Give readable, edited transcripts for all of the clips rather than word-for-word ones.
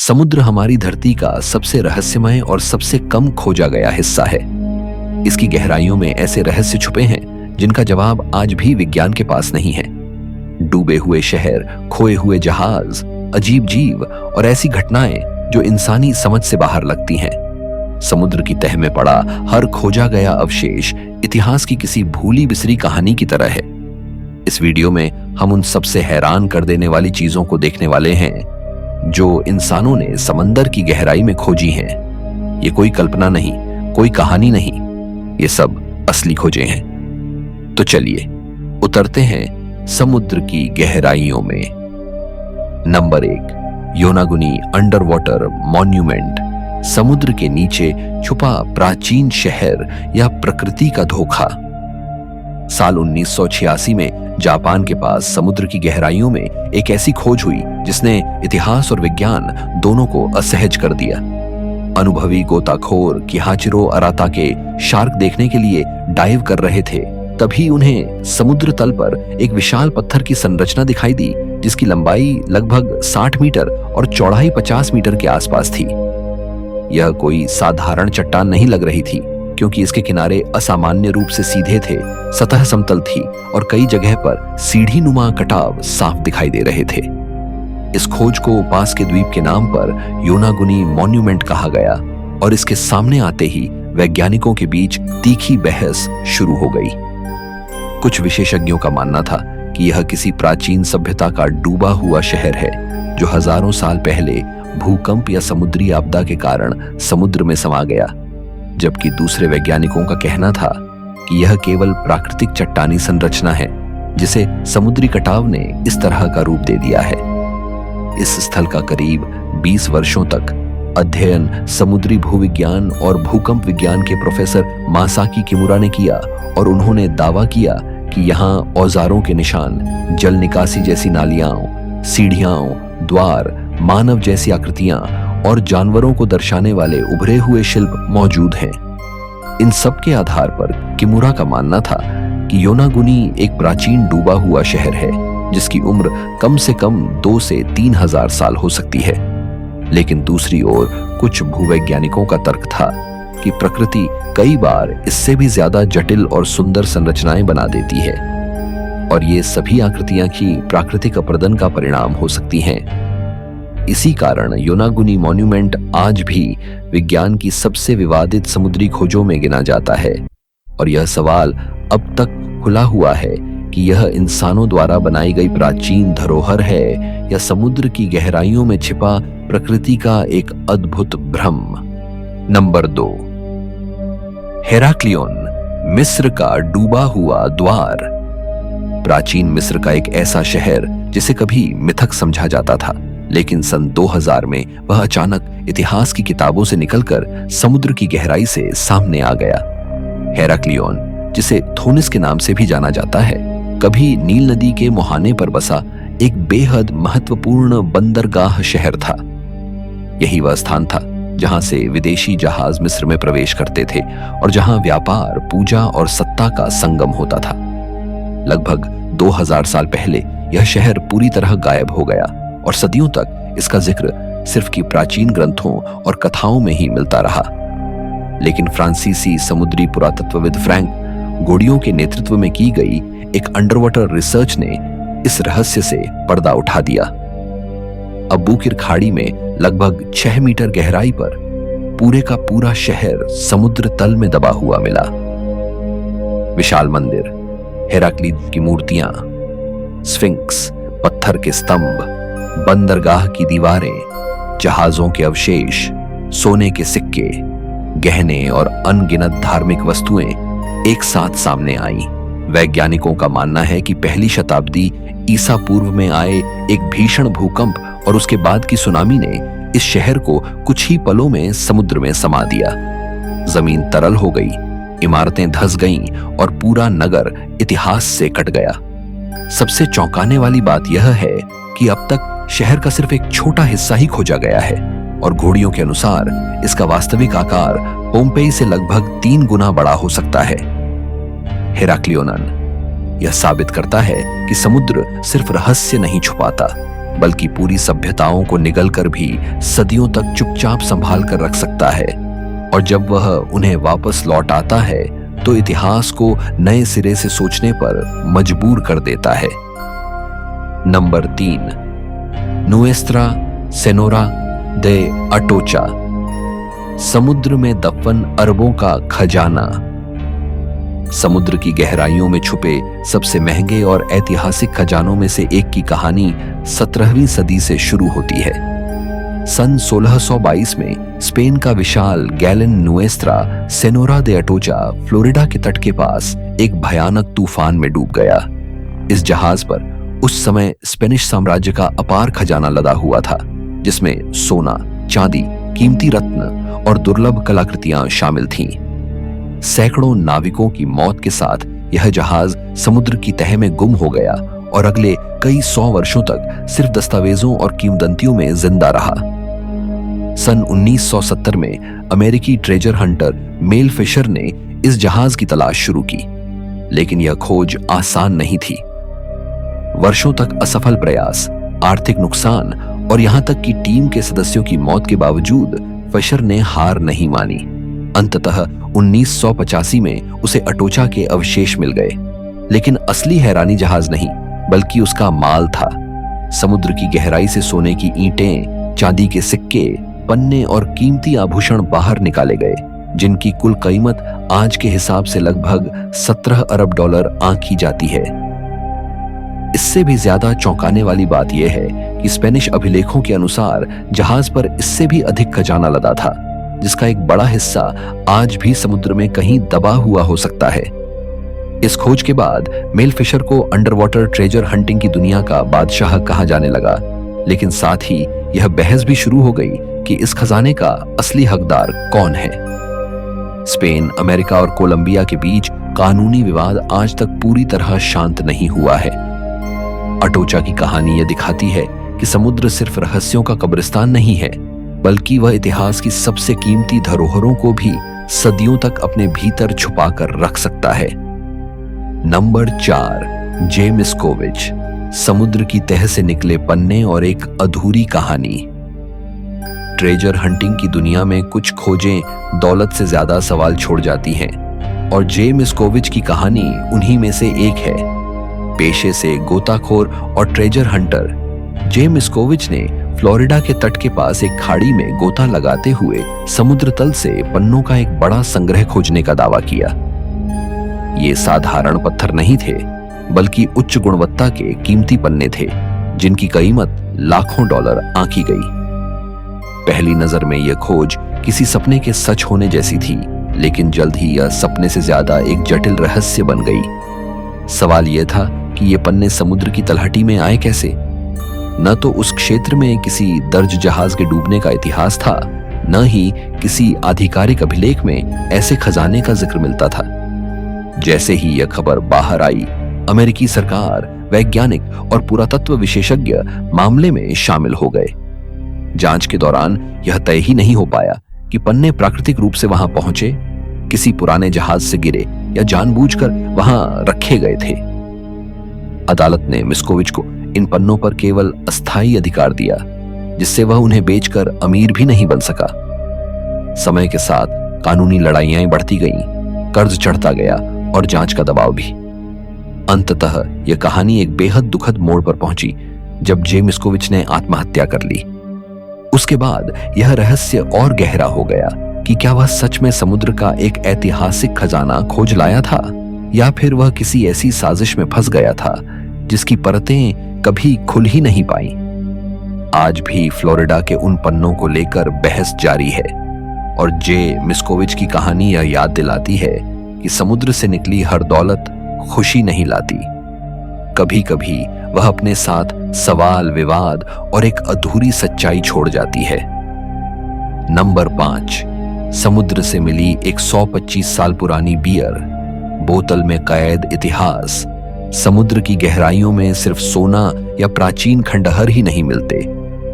समुद्र हमारी धरती का सबसे रहस्यमय और सबसे कम खोजा गया हिस्सा है। इसकी गहराइयों में ऐसे रहस्य छुपे हैं जिनका जवाब आज भी विज्ञान के पास नहीं है। डूबे हुए शहर, खोए हुए जहाज, अजीब जीव और ऐसी घटनाएं जो इंसानी समझ से बाहर लगती हैं। समुद्र की तह में पड़ा हर खोजा गया अवशेष इतिहास की किसी भूली बिसरी कहानी की तरह है। इस वीडियो में हम उन सबसे हैरान कर देने वाली चीजों को देखने वाले हैं जो इंसानों ने समंदर की गहराई में खोजी हैं। ये कोई कल्पना नहीं, कोई कहानी नहीं, ये सब असली खोजे हैं। तो चलिए उतरते हैं समुद्र की गहराइयों में। Number 1, Yonaguni under water monument. समुद्र के नीचे छुपा प्राचीन शहर या प्रकृति का धोखा। साल 1986 में जापान के पास समुद्र की गहराइयों में एक ऐसी खोज हुई जिसने इतिहास और विज्ञान दोनों को असहज कर दिया। अनुभवी गोताखोर किहाचिरो अराता के शार्क देखने के लिए डाइव कर रहे थे, तभी उन्हें समुद्र तल पर एक विशाल पत्थर की संरचना दिखाई दी जिसकी लंबाई लगभग 60 मीटर और चौड़ाई 50 मीटर के आसपास थी। यह कोई साधारण चट्टान नहीं लग रही थी क्योंकि इसके किनारे असामान्य रूप से सीधे थे, सतह समतल थी और कई जगह पर सीढ़ी नुमा कटाव साफ दिखाई दे रहे थे। इस खोज को पास के द्वीप के नाम पर योनागुनी मॉन्यूमेंट कहा गया और इसके सामने आते ही वैज्ञानिकों के बीच तीखी बहस शुरू हो गई। कुछ विशेषज्ञों का मानना था कि यह किसी प्राचीन सभ्यता का डूबा हुआ शहर है जो हजारों साल पहले भूकंप या समुद्री आपदा के कारण समुद्र में समा गया, जबकि दूसरे वैज्ञानिकों का कहना था कि यह केवल प्राकृतिक चट्टानी संरचना है जिसे समुद्री कटाव ने इस तरह का रूप दे दिया है। इस स्थल का करीब 20 वर्षों तक अध्ययन समुद्री भूविज्ञान और भूकंप विज्ञान के प्रोफेसर मासाकी किमुरा ने किया और उन्होंने दावा किया कि यहाँ औजारों के निशान, जल निकासी जैसी नालियां, सीढ़ियां, द्वार, मानव जैसी आकृतियां और जानवरों को दर्शाने वाले उभरे हुए शिल्प मौजूद हैं। इन सब के आधार पर किमुरा का मानना था कि योनागुनी एक प्राचीन डूबा हुआ शहर है जिसकी उम्र कम से कम 2 से 3 हजार साल हो सकती है। लेकिन दूसरी ओर कुछ भूवैज्ञानिकों का तर्क था कि प्रकृति कई बार इससे भी ज्यादा जटिल और सुंदर संरचनाएं बना देती है और ये सभी आकृतियां की प्राकृतिक अपरदन का परिणाम हो सकती हैं। इसी कारण योनागुनी मॉन्यूमेंट आज भी विज्ञान की सबसे विवादित समुद्री खोजों में गिना जाता है और यह सवाल अब तक खुला हुआ है कि यह इंसानों द्वारा बनाई गई प्राचीन धरोहर है या समुद्र की गहराइयों में छिपा प्रकृति का एक अद्भुत भ्रम। नंबर 2, हेराक्लियोन, मिस्र का डूबा हुआ द्वार। प्राचीन मिस्र का एक ऐसा शहर जिसे कभी मिथक समझा जाता था, लेकिन सन 2000 में वह अचानक इतिहास की किताबों से निकलकर समुद्र की गहराई से सामने आ गया। हेराक्लियोन, जिसे थोनिस के नाम से भी जाना जाता है, कभी नील नदी के मुहाने पर बसा एक बेहद महत्वपूर्ण बंदरगाह शहर था। यही वह स्थान था जहां से विदेशी जहाज मिस्र में प्रवेश करते थे और जहां व्यापार, पूजा और सत्ता का संगम होता था। लगभग 2000 साल पहले यह शहर पूरी तरह गायब हो गया और सदियों तक इसका जिक्र सिर्फ की प्राचीन ग्रंथों और कथाओं में ही मिलता रहा। लेकिन फ्रांसीसी समुद्री पुरातत्वविद फ्रैंक गोडियों के नेतृत्व में की गई एक अंडरवाटर रिसर्च ने इस रहस्य से पर्दा उठा दिया। अब बूकिर खाड़ी में लगभग 6 मीटर गहराई पर पूरे का पूरा शहर समुद्र तल में दबा हुआ मिला। विशाल मंदिर, हेराक्लीद की मूर्तियां, स्फिंक्स, पत्थर के स्तंभ, बंदरगाह की दीवारें, जहाजों के अवशेष, सोने के सिक्के, गहने और अनगिनत धार्मिक वस्तुएं एक साथ सामने आईं। वैज्ञानिकों का मानना है कि पहली शताब्दी ईसा पूर्व में आए एक भीषण भूकंप और उसके बाद की सुनामी ने इस शहर को कुछ ही पलों में समुद्र में समा दिया। जमीन तरल हो गई, इमारतें धंस गईं और पूरा नगर इतिहास से कट गया। सबसे चौंकाने वाली बात यह है कि अब तक शहर का सिर्फ एक छोटा हिस्सा ही खोजा गया है और घोड़ियों के अनुसार इसका वास्तविक आकार पोम्पेई से लगभग 3 गुना बड़ा हो सकता है। हेराक्लियोनन, यह साबित करता है कि समुद्र सिर्फ रहस्य नहीं छुपाता, बल्कि पूरी सभ्यताओं को निगलकर भी सदियों तक चुपचाप संभाल कर रख सकता है। और जब वह उन्हें वापस लौट आता है तो इतिहास को नए सिरे से सोचने पर मजबूर कर देता है। नंबर 3, नुएस्त्रा सेनोरा दे अटोचा, समुद्र में दफन अरबों का खजाना। समुद्र की गहराइयों में छुपे सबसे महंगे और ऐतिहासिक खजानों में से एक की कहानी 17वीं सदी से शुरू होती है। सन 1622 में स्पेन का विशाल गैलन नुएस्त्रा सेनोरा दे अटोचा फ्लोरिडा के तट के पास एक भयानक तूफान में डूब गया। इस जहाज पर उस समय स्पेनिश साम्राज्य का अपार खजाना लदा हुआ था, जिसमें सोना, चांदी, कीमती रत्न और दुर्लभ कलाकृतियां शामिल थीं। सैकड़ों नाविकों की मौत के साथ यह जहाज समुद्र की तह में गुम हो गया और अगले कई 100 वर्षों तक सिर्फ दस्तावेजों और किंवदंतियों में जिंदा रहा। सन 1970 में अमेरिकी ट्रेजर हंटर मेल फिशर ने इस जहाज की तलाश शुरू की, लेकिन यह खोज आसान नहीं थी। वर्षों तक असफल प्रयास, आर्थिक नुकसान और यहां तक कि टीम के सदस्यों की मौत के बावजूद फिशर ने हार नहीं मानी। अंततः 1985 में उसे अटोचा के अवशेष मिल गए, लेकिन असली हैरानी जहाज नहीं बल्कि उसका माल था। समुद्र की गहराई से सोने की ईंटें, चांदी के सिक्के, पन्ने और कीमती आभूषण बाहर निकाले गए, जिनकी कुल कीमत आज के हिसाब से लगभग 17 अरब डॉलर आंकी जाती है। इससे भी ज्यादा चौंकाने वाली बात यह है कि स्पेनिश अभिलेखों के अनुसार जहाज पर इससे भी अधिक खजाना लदा था, जिसका एक बड़ा हिस्सा आज भी समुद्र में कहीं दबा हुआ हो सकता है। इस खोज के बाद मेल फिशर को अंडर वाटर ट्रेजर हंटिंग की दुनिया का बादशाह कहा जाने लगा, लेकिन साथ ही यह बहस भी शुरू हो गई कि इस खजाने का असली हकदार कौन है। स्पेन, अमेरिका और कोलंबिया के बीच कानूनी विवाद आज तक पूरी तरह शांत नहीं हुआ है। अटोचा की कहानी यह दिखाती है कि समुद्र सिर्फ रहस्यों का कब्रिस्तान नहीं है, बल्कि वह इतिहास की सबसे कीमती धरोहरों को भी सदियों तक अपने भीतर छुपा कर रख सकता है। नंबर 4, जे मिस्कोविच, समुद्र की तह से निकले पन्ने और एक अधूरी कहानी। ट्रेजर हंटिंग की दुनिया में कुछ खोजें दौलत से ज्यादा सवाल छोड़ जाती हैं, और जे मिस्कोविच की कहानी उन्हीं में से एक है। पेशे से गोताखोर और ट्रेजर हंटर जे मिस्कोविच ने फ्लोरिडा के तट के पास एक खाड़ी में गोता लगाते हुए समुद्र तल से पन्नों का एक बड़ा संग्रह खोजने का दावा किया। ये साधारण पत्थर नहीं थे, बल्कि उच्च गुणवत्ता के कीमती पन्ने थे, जिनकी कीमत लाखों डॉलर आंकी गई। पहली नजर में यह खोज किसी सपने के सच होने जैसी थी, लेकिन जल्द ही यह सपने से ज्यादा एक जटिल रहस्य बन गई। सवाल यह था कि ये पन्ने समुद्र की तलहटी में आए कैसे। न तो उस क्षेत्र में किसी दर्ज जहाज के डूबने का इतिहास था, न ही किसी आधिकारिक अभिलेख में ऐसे खजाने का जिक्र मिलता था। जैसे ही यह खबर बाहर आई, अमेरिकी सरकार, वैज्ञानिक और पुरातत्व विशेषज्ञ मामले में शामिल हो गए। जांच के दौरान यह तय ही नहीं हो पाया कि पन्ने प्राकृतिक रूप से वहां पहुंचे, किसी पुराने जहाज से गिरे या जानबूझकर वहां रखे गए थे। अदालत ने मिस्कोविच को इन पन्नों पर केवल अस्थायी अधिकार दिया, जिससे वह उन्हें बेचकर अमीर भी नहीं बन सका। समय के साथ कानूनी लड़ाइयां बढ़ती गईं, कर्ज चढ़ता गया और जांच का दबाव भी। अंततः यह कहानी एक बेहद दुखद मोड़ पर पहुंची जब जे मिस्कोविच ने आत्महत्या कर ली। उसके बाद यह रहस्य और गहरा हो गया कि क्या वह सच में समुद्र का एक ऐतिहासिक खजाना खोज लाया था, या फिर वह किसी ऐसी साजिश में फंस गया था जिसकी परतें कभी खुल ही नहीं पाई। आज भी फ्लोरिडा के उन पन्नों को लेकर बहस जारी है, और जे मिस्कोविच की कहानी यह याद दिलाती है कि समुद्र से निकली हर दौलत खुशी नहीं लाती। कभी कभी वह अपने साथ सवाल, विवाद और एक अधूरी सच्चाई छोड़ जाती है। नंबर 5, समुद्र से मिली एक 125 साल पुरानी बियर, बोतल में कैद इतिहास। समुद्र की गहराइयों में सिर्फ सोना या प्राचीन खंडहर ही नहीं मिलते,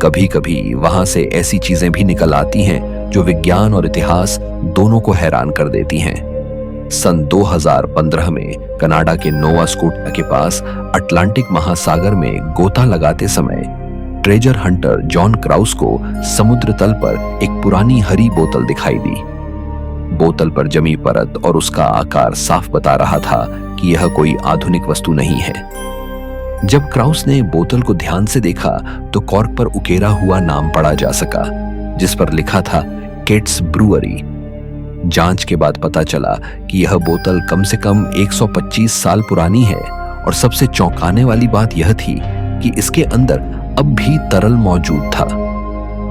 कभी कभी वहां से ऐसी चीजें भी निकल आती हैं जो विज्ञान और इतिहास दोनों को हैरान कर देती हैं। सन 2015 में कनाडा के नोवा स्कोटिया के पास अटलांटिक महासागर में गोता लगाते समय ट्रेजर हंटर जॉन क्राउस को समुद्र तल पर एक पुरानी हरी बोतल दिखाई दी। बोतल पर जमी परत और उसका आकार साफ बता रहा था कि यह कोई आधुनिक वस्तु नहीं है। जब क्राउस ने बोतल को ध्यान से देखा तो कॉर्क पर उकेरा हुआ नाम पढ़ा जा सका, जिस पर लिखा था केट्स ब्रूअरी। जांच के बाद पता चला कि यह बोतल कम से कम 125 साल पुरानी है और सबसे चौंकाने वाली बात यह थी कि इसके अंदर अब भी तरल मौजूद था।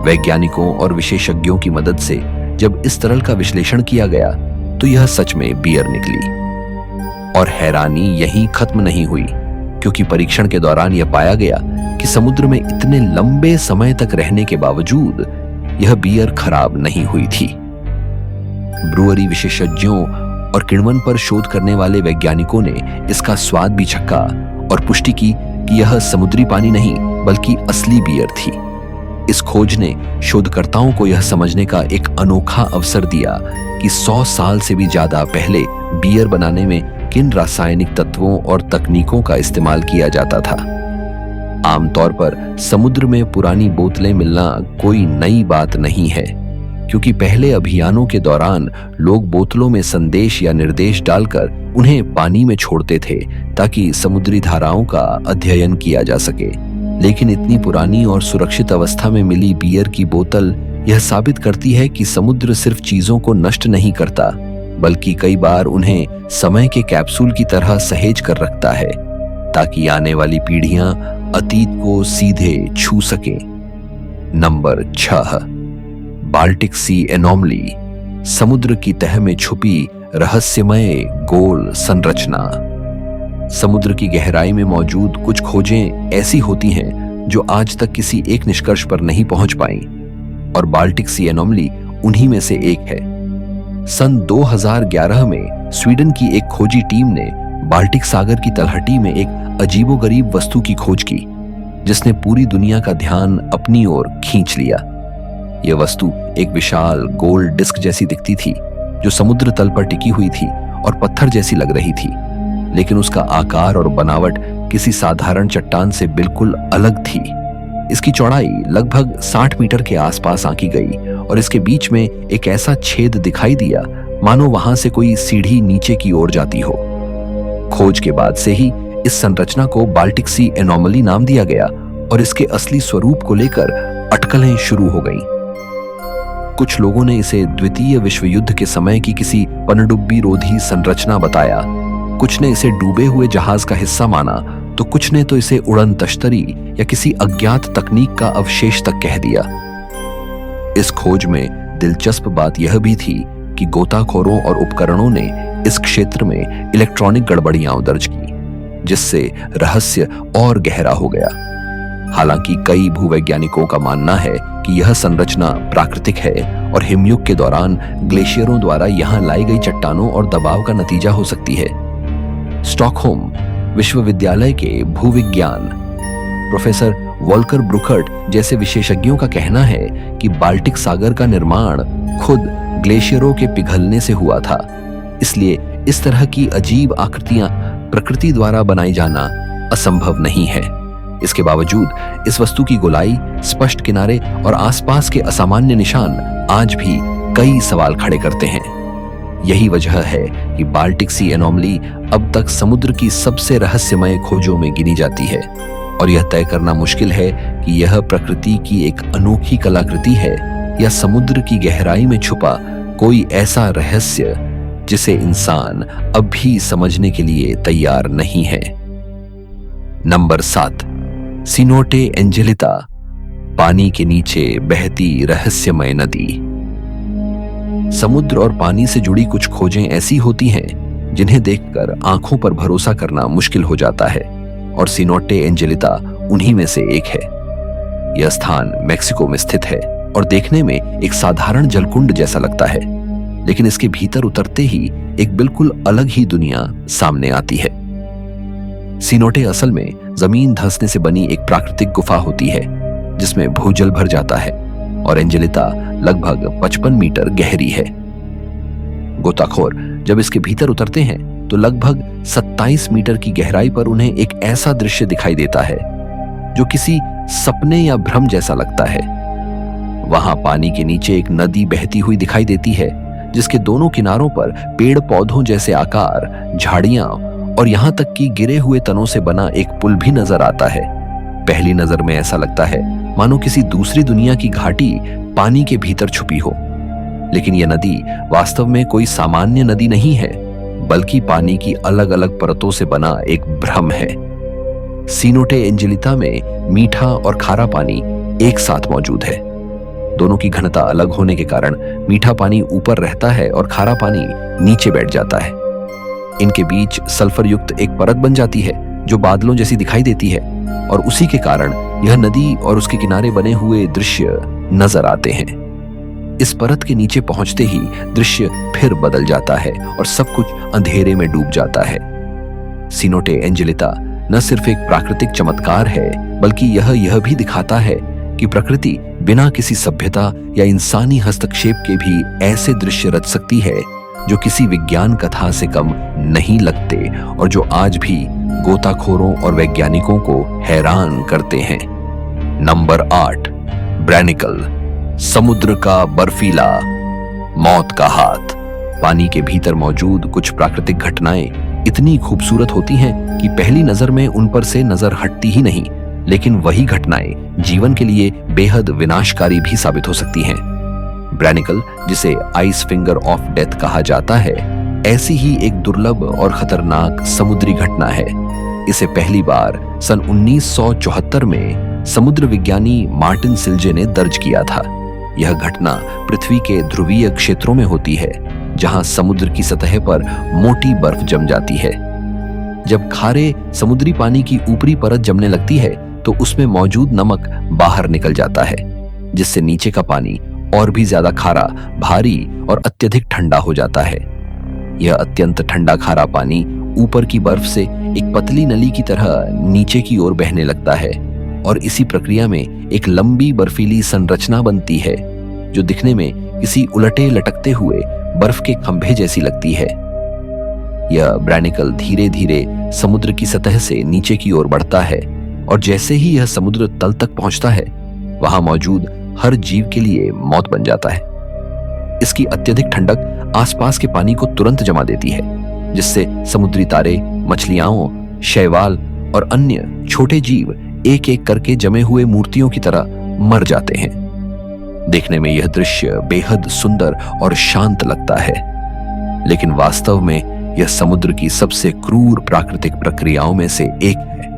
वैज्ञानिकों और विशेषज्ञों की मदद से जब इस तरल का विश्लेषण किया गया तो यह सच में बियर निकली। और हैरानी यहीं खत्म नहीं हुई, क्योंकि परीक्षण के दौरान यह पाया गया कि समुद्र में इतने लंबे समय तक रहने के बावजूद यह बियर खराब नहीं हुई थी। ब्रूअरी विशेषज्ञों और किण्वन पर शोध करने वाले वैज्ञानिकों ने इसका स्वाद भी चखा और पुष्टि की कि यह समुद्री पानी नहीं बल्कि असली बियर थी। इस खोज ने शोधकर्ताओं को यह समझने का एक अनोखा अवसर दिया कि 100 साल से भी ज्यादा पहले बियर बनाने में किन रासायनिक तत्वों और तकनीकों का इस्तेमाल किया जाता था। आमतौर पर समुद्र में पुरानी बोतलें मिलना कोई नई बात नहीं है, क्योंकि पहले अभियानों के दौरान लोग बोतलों में संदेश या निर्देश डालकर उन्हें पानी में छोड़ते थे ताकि समुद्री धाराओं का अध्ययन किया जा सके। लेकिन इतनी पुरानी और सुरक्षित अवस्था में मिली बियर की बोतल यह साबित करती है कि समुद्र सिर्फ चीजों को नष्ट नहीं करता, बल्कि कई बार उन्हें समय के कैप्सूल की तरह सहेज कर रखता है ताकि आने वाली पीढ़ियां अतीत को सीधे छू सकें। नंबर 6, बाल्टिक सी एनोमली, समुद्र की तह में छुपी रहस्यमय गोल संरचना। समुद्र की गहराई में मौजूद कुछ खोजें ऐसी होती हैं जो आज तक किसी एक निष्कर्ष पर नहीं पहुंच पाई, और बाल्टिक सी एनोमली उन्हीं में से एक है। सन 2011 में स्वीडन की एक खोजी टीम ने बाल्टिक सागर की तलहटी में एक अजीबोगरीब वस्तु की खोज की, जिसने पूरी दुनिया का ध्यान अपनी ओर खींच लिया। यह वस्तु एक विशाल गोल डिस्क जैसी दिखती थी, जो समुद्र तल पर टिकी हुई थी और पत्थर जैसी लग रही थी, लेकिन उसका आकार और बनावट किसी साधारण चट्टान से बिल्कुल अलग थी। इसकी चौड़ाई लगभग 60 मीटर के आसपास आंकी गई और इसके बीच में एक ऐसा छेद दिखाई दिया मानो वहां से कोई सीढ़ी नीचे की ओर जाती हो। खोज के बाद से ही इस संरचना को बाल्टिक सी एनोमली नाम दिया गया और इसके असली स्वरूप को लेकर अटकलें शुरू हो गईं। कुछ लोगों ने इसे द्वितीय विश्व युद्ध के समय की किसी पनडुब्बी रोधी संरचना बताया, कुछ ने इसे डूबे हुए जहाज का हिस्सा माना, तो कुछ ने तो इसे उड़न तश्तरी या किसी अज्ञात तकनीक का अवशेष तक कह दिया। इस खोज में दिलचस्प बात यह भी थी कि गोताखोरों और उपकरणों ने इस क्षेत्र में इलेक्ट्रॉनिक गड़बड़ियां दर्ज की, जिससे रहस्य और गहरा हो गया। हालांकि कई भूवैज्ञानिकों का मानना है कि यह संरचना प्राकृतिक है और हिमयुग के दौरान ग्लेशियरों द्वारा यहां लाई गई चट्टानों और दबाव का नतीजा हो सकती है। स्टॉकहोम विश्वविद्यालय के भूविज्ञान प्रोफेसर वॉल्कर ब्रुकर्ट जैसे विशेषज्ञों का कहना है कि बाल्टिक सागर का निर्माण खुद ग्लेशियरों के पिघलने से हुआ था, इसलिए इस तरह की अजीब आकृतियां प्रकृति द्वारा बनाई जाना असंभव नहीं है। इसके बावजूद इस वस्तु की गोलाई, स्पष्ट किनारे और आसपास के असामान्य निशान आज भी कई सवाल खड़े करते हैं। यही वजह है कि बाल्टिक सी एनोमली अब तक समुद्र की सबसे रहस्यमय खोजों में गिनी जाती है, और यह तय करना मुश्किल है कि यह प्रकृति की एक अनोखी कलाकृति है या समुद्र की गहराई में छुपा कोई ऐसा रहस्य जिसे इंसान अब भी समझने के लिए तैयार नहीं है। नंबर 7, सिनोटे एंजेलिटा, पानी के नीचे बहती रहस्यमय नदी। समुद्र और पानी से जुड़ी कुछ खोजें ऐसी होती हैं जिन्हें देखकर आंखों पर भरोसा करना मुश्किल हो जाता है, और सिनोटे एंजेलिटा उन्हीं में से एक है। यह स्थान मेक्सिको में स्थित है और देखने में एक साधारण जलकुंड जैसा लगता है, लेकिन इसके भीतर उतरते ही एक बिल्कुल अलग ही दुनिया सामने आती है। सिनोटे असल में जमीन धंसने से बनी एक प्राकृतिक गुफा होती है जिसमें भूजल भर जाता है, और एंजेलिटा लगभग 55 मीटर गहरी है। गोताखोर जब इसके भीतर उतरते हैं तो लगभग 27 मीटर की गहराई पर उन्हें एक ऐसा दृश्य दिखाई देता है जो किसी सपने या भ्रम जैसा लगता है। वहां पानी के नीचे एक नदी बहती हुई दिखाई देती है, जिसके दोनों किनारों पर पेड़ पौधों जैसे आकार, झाड़ियां और यहां तक कि गिरे हुए तनों से बना एक पुल भी नजर आता है। पहली नजर में ऐसा लगता है मानो किसी दूसरी दुनिया की घाटी पानी के भीतर छुपी हो। लेकिन यह नदी वास्तव में कोई सामान्य नदी नहीं है, बल्कि पानी की अलग अलग परतों से बना एक भ्रम है। सीनोटे एंजेलिता में मीठा और खारा पानी एक साथ मौजूद है। दोनों की घनता अलग होने के कारण मीठा पानी ऊपर रहता है और खारा पानी नीचे बैठ जाता है। इनके बीच सल्फर युक्त एक परत बन जाती है जो बादलों जैसी दिखाई देती है, और उसी के कारण यह नदी और उसके किनारे बने हुए दृश्य नजर आते हैं। इस परत के नीचे पहुंचते ही दृश्य फिर बदल जाता है और सब कुछ अंधेरे में डूब जाता है। सीनोटे एंजेलिता न सिर्फ एक प्राकृतिक चमत्कार है, बल्कि यह भी दिखाता है कि प्रकृति बिना किसी सभ्यता या इंसानी हस्तक्षेप के भी ऐसे दृश्य रच सकती है जो किसी विज्ञान कथा से कम नहीं लगते और जो आज भी गोताखोरों और वैज्ञानिकों को हैरान करते हैं। नंबर 8, ब्रैनिकल, समुद्र का बर्फीला मौत का हाथ। पानी के भीतर मौजूद कुछ प्राकृतिक घटनाएं इतनी खूबसूरत होती हैं कि पहली नजर में उन पर से नजर हटती ही नहीं, लेकिन वही घटनाएं जीवन के लिए बेहद विनाशकारी भी साबित हो सकती हैं। ब्रैनिकल, जिसे आइस फिंगर ऑफ डेथ कहा जाता है, ऐसी ही एक दुर्लभ और खतरनाक समुद्री घटना है। इसे पहली बार सन 1974 में समुद्र विज्ञानी मार्टिन सिल्जे ने दर्ज किया था। यह घटना पृथ्वी के ध्रुवीय क्षेत्रों में होती है, जहां समुद्र की सतह पर मोटी बर्फ जम जाती है। जब खारे समुद्री पानी की ऊपरी परत जमने लगती है तो उसमें मौजूद नमक बाहर निकल जाता है, जिससे नीचे का पानी और भी ज्यादा खारा, भारी और अत्यधिक ठंडा हो जाता है। यह अत्यंत ठंडा खारा पानी ऊपर की बर्फ से एक पतली नली की तरह नीचे की ओर बहने लगता है, और इसी प्रक्रिया में एक लंबी बर्फीली संरचना बनती है जो दिखने में किसी उलटे लटकते हुए बर्फ के खंभे जैसी लगती है। यह ब्रैनिकल धीरे धीरे समुद्र की सतह से नीचे की ओर बढ़ता है, और जैसे ही यह समुद्र तल तक पहुंचता है, वहां मौजूद हर जीव के लिए मौत बन जाता है। इसकी अत्यधिक ठंडक आसपास के पानी को तुरंत जमा देती है, जिससे समुद्री तारे, मछलियां, शैवाल और अन्य छोटे जीव एक एक करके जमे हुए मूर्तियों की तरह मर जाते हैं। देखने में यह दृश्य बेहद सुंदर और शांत लगता है, लेकिन वास्तव में यह समुद्र की सबसे क्रूर प्राकृतिक प्रक्रियाओं में से एक है।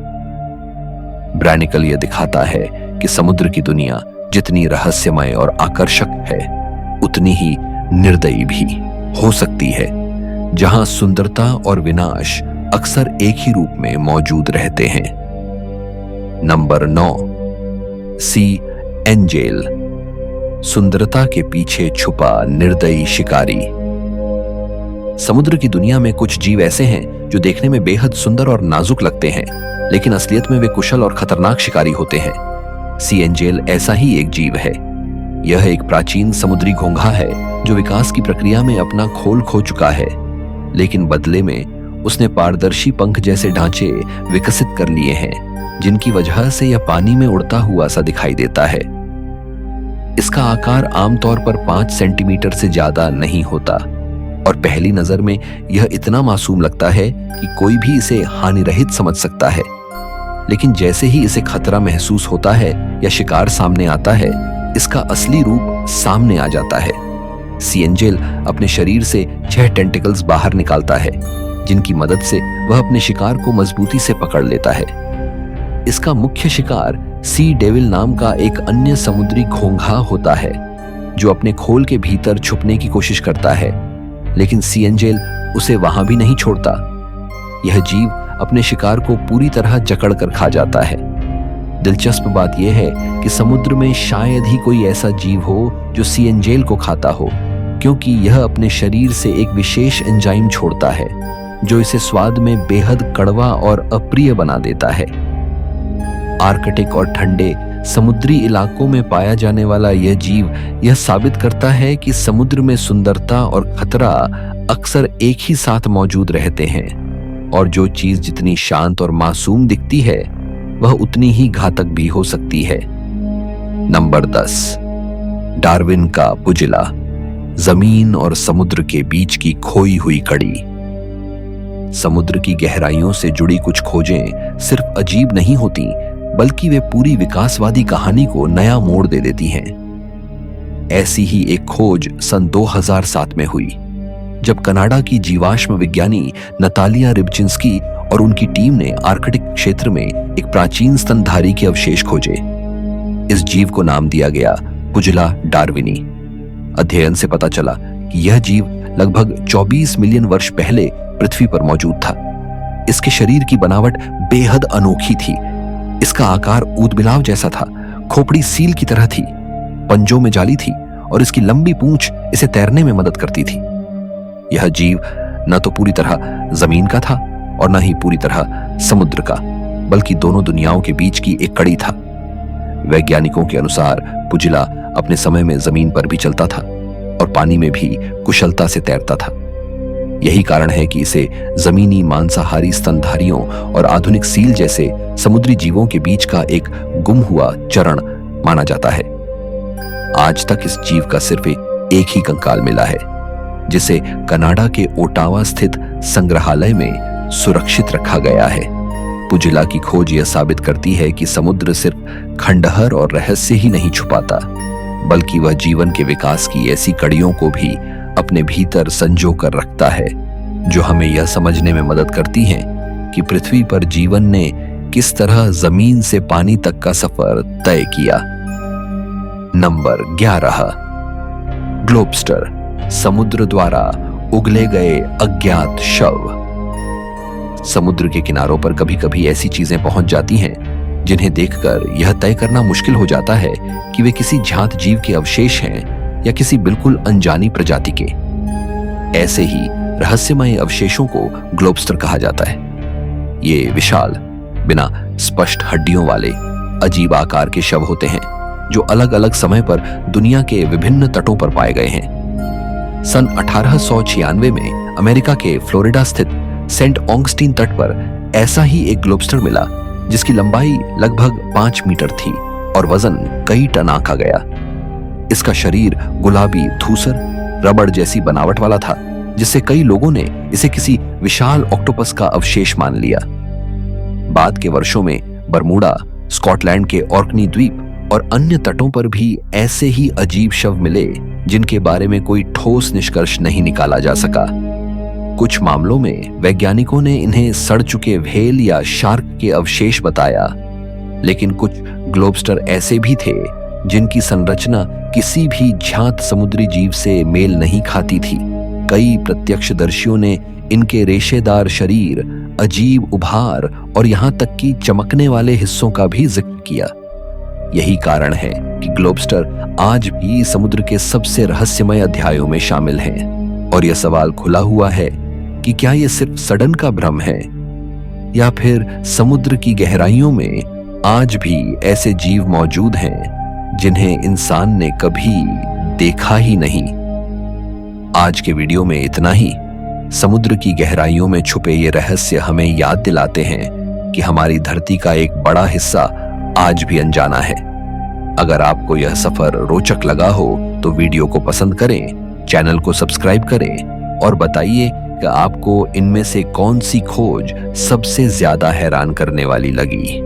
ब्रैनिकल यह दिखाता है कि समुद्र की दुनिया जितनी रहस्यमय और आकर्षक है, उतनी ही निर्दयी भी हो सकती है, जहां सुंदरता और विनाश अक्सर एक ही रूप में मौजूद रहते हैं। नंबर 9, सी एंजेल, सुंदरता के पीछे छुपा निर्दयी शिकारी। समुद्र की दुनिया में कुछ जीव ऐसे हैं जो देखने में बेहद सुंदर और नाजुक लगते हैं, लेकिन असलियत में वे कुशल और खतरनाक शिकारी होते हैं। सी एंजेल ऐसा ही एक जीव है। यह एक प्राचीन समुद्री घोंघा है जो विकास की प्रक्रिया में अपना खोल खो चुका है, लेकिन बदले में उसने पारदर्शी पंख जैसे ढांचे विकसित कर लिए हैं, जिनकी वजह से यह पानी में उड़ता हुआ सा दिखाई देता है। इसका आकार आमतौर पर 5 सेंटीमीटर से ज्यादा नहीं होता, और पहली नजर में यह इतना मासूम लगता है कि कोई भी इसे हानिरहित समझ सकता है। लेकिन जैसे ही इसे खतरा महसूस होता है या शिकार सामने आता है, इसका असली रूप सामने आ जाता है। सी एंजेल अपने शरीर से 6 टेंटिकल्स बाहर निकालता है, जिनकी मदद से वह अपने शिकार को मजबूती से पकड़ लेता है। इसका मुख्य शिकार सी डेविल नाम का एक अन्य समुद्री घोंघा होता है, जो अपने खोल के भीतर छुपने की कोशिश करता है, लेकिन सी एंजेल उसे वहां भी नहीं छोड़ता। यह जीव अपने शिकार को पूरी तरह जकड़ कर खा जाता है। दिलचस्प बात यह है कि समुद्र में शायद ही कोई ऐसा जीव हो जो सी एंजेल को खाता हो, क्योंकि यह अपने शरीर से एक विशेष एंजाइम छोड़ता है जो इसे स्वाद में बेहद कड़वा और अप्रिय बना देता है। आर्कटिक और ठंडे समुद्री इलाकों में पाया जाने वाला यह जीव यह साबित करता है कि समुद्र में सुंदरता और खतरा अक्सर एक ही साथ मौजूद रहते हैं, और जो चीज जितनी शांत और मासूम दिखती है, वह उतनी ही घातक भी हो सकती है। नंबर 10, डार्विन का पुजला, जमीन और समुद्र के बीच की खोई हुई कड़ी। समुद्र की गहराइयों से जुड़ी कुछ खोजें सिर्फ अजीब नहीं होती, बल्कि वे पूरी विकासवादी कहानी को नया मोड़ दे देती हैं। ऐसी ही एक खोज सन 2007 में हुई, जब कनाडा की जीवाश्म विज्ञानी नतालिया रिबचिंस्की और उनकी टीम ने आर्कटिक क्षेत्र में एक प्राचीन स्तनधारी के अवशेष खोजे। इस जीव को नाम दिया गया पुजला डार्विनी। अध्ययन से पता चला कि यह जीव लगभग 24 मिलियन वर्ष पहले पृथ्वी पर मौजूद था। इसके शरीर की बनावट बेहद अनोखी थी। इसका आकार ऊदबिलाव जैसा था, खोपड़ी सील की तरह थी, पंजों में जाली थी और इसकी लंबी पूंछ इसे तैरने में मदद करती थी। यह जीव न तो पूरी तरह जमीन का था और न ही पूरी तरह समुद्र का, बल्कि दोनों दुनियाओं के बीच की एक कड़ी था। वैज्ञानिकों के अनुसार पुजला अपने समय में जमीन पर भी चलता था और पानी में भी कुशलता से तैरता था। यही कारण है कि इसे जमीनी मांसाहारी स्तनधारियों और आधुनिक सील जैसे समुद्री जीवों के बीच का एक गुम हुआ चरण माना जाता है। आज तक इस जीव का सिर्फ एक ही कंकाल मिला है, जिसे कनाडा के ओटावा स्थित संग्रहालय में सुरक्षित रखा गया है। पुजला की खोज यह साबित करती है कि समुद्र सिर्फ खंडहर और रहस्य ही नहीं छुपाता, बल्कि वह जीवन के विकास की ऐसी कड़ियों को भी अपने भीतर संजो कर रखता है, जो हमें यह समझने में मदद करती हैं कि पृथ्वी पर जीवन ने किस तरह जमीन से पानी तक का सफर तय किया। नंबर 11, ग्लोबस्टर, समुद्र द्वारा उगले गए अज्ञात शव। समुद्र के किनारों पर कभी कभी ऐसी चीजें पहुंच जाती हैं जिन्हें देखकर यह तय करना मुश्किल हो जाता है कि वे किसी ज्ञात जीव के अवशेष हैं या किसी बिल्कुल अनजानी प्रजाति के। ऐसे ही रहस्यमय अवशेषों को ग्लोबस्टर कहा जाता है। ये विशाल, बिना स्पष्ट हड्डियों वाले अजीब आकार के शव होते हैं, जो अलग अलग समय पर दुनिया के विभिन्न तटों पर पाए गए हैं। सन 1896 में अमेरिका के फ्लोरिडा स्थित सेंट ऑगस्टीन तट पर ऐसा ही एक ग्लोबस्टर मिला, जिसकी लंबाई लगभग 5 मीटर थी और वजन कई टन आंका गया। इसका शरीर गुलाबी धूसर रबड़ जैसी बनावट वाला था, जिससे कई लोगों ने इसे किसी विशाल ऑक्टोपस का अवशेष मान लिया। बाद के वर्षों में बरमूडा, स्कॉटलैंड के ऑर्कनी द्वीप और अन्य तटों पर भी ऐसे ही अजीब शव मिले, जिनके बारे में कोई ठोस निष्कर्ष नहीं निकाला जा सका। कुछ मामलों में वैज्ञानिकों ने इन्हें सड़ चुके व्हेल या शार्क के अवशेष बताया, लेकिन कुछ ग्लोबस्टर ऐसे भी थे जिनकी संरचना किसी भी ज्ञात समुद्री जीव से मेल नहीं खाती थी। कई प्रत्यक्षदर्शियों ने इनके रेशेदार शरीर, अजीब उभार और यहां तक कि चमकने वाले हिस्सों का भी जिक्र किया। यही कारण है कि ग्लोबस्टर आज भी समुद्र के सबसे रहस्यमय अध्यायों में शामिल हैं। और यह सवाल खुला हुआ है कि क्या यह सिर्फ सडन का भ्रम है, या फिर समुद्र की गहराइयों में आज भी ऐसे जीव मौजूद हैं जिन्हें इंसान ने कभी देखा ही नहीं। आज के वीडियो में इतना ही। समुद्र की गहराइयों में छुपे ये रहस्य हमें याद दिलाते हैं कि हमारी धरती का एक बड़ा हिस्सा आज भी अनजाना है। अगर आपको यह सफर रोचक लगा हो तो वीडियो को पसंद करें, चैनल को सब्सक्राइब करें और बताइए कि आपको इनमें से कौन सी खोज सबसे ज्यादा हैरान करने वाली लगी।